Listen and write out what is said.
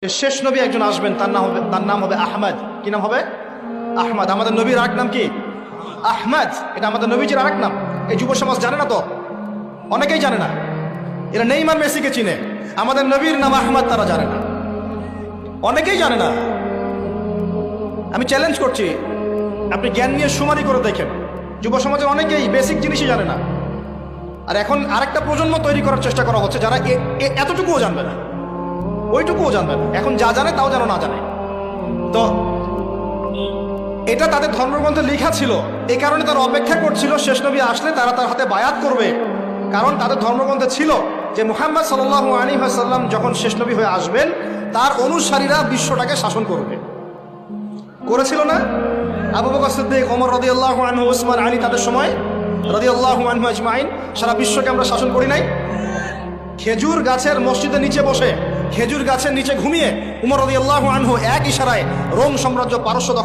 শেষ নবী একজন আসবেন, তার নাম হবে আহমদ। কি নাম হবে? আহমদ। আমাদের নবীর আরেক নাম কি? আহমদ। এটা আমাদের নবীজির আরেক নাম। এই যুব সমাজ জানে না তো, অনেকেই জানে না। এরা নেইমার মেসিকে চিনে, আমাদের নবীর নাম আহমদ তারা জানে না, অনেকেই জানে না। আমি চ্যালেঞ্জ করছি, আপনি জ্ঞান নিয়ে সুমারি করে দেখেন, যুব সমাজের অনেকেই বেসিক জিনিসই জানে না। আর এখন আরেকটা প্রজন্ম তৈরি করার চেষ্টা করা হচ্ছে যারা এতটুকুও জানবে না, ওইটুকুও জানবে না। এখন যা জানে তাও যেন না জানে। তো এটা তাদের ধর্মগ্রন্থে লেখা ছিল, এই কারণে তারা অপেক্ষা করছিল শেষ নবী আসলে তারা তার হাতে বায়াত করবে। কারণ তাদের ধর্মগ্রন্থে ছিল যে মুহাম্মদ সাল্লাল্লাহু আলাইহি ওয়াসাল্লাম যখন শেষ নবী হয়ে আসবেন তার অনুসারীরা বিশ্বটাকে শাসন করবে। করেছিল না? আবু বকর সিদ্দিক, ওমর রাদিয়াল্লাহু আনহু, উসমান, আলী, তাদের সময় রাদিয়াল্লাহু আনহু আজমাইন সারা বিশ্বকে আমরা শাসন করি নাই? খেজুর গাছের মসজিদের নিচে বসে, খেজুর গাছের নিচে ঘুমিয়ে উমর রাদিয়াল্লাহু আনহু এক ইশারায় রোম সাম্রাজ্য পারস্য দখল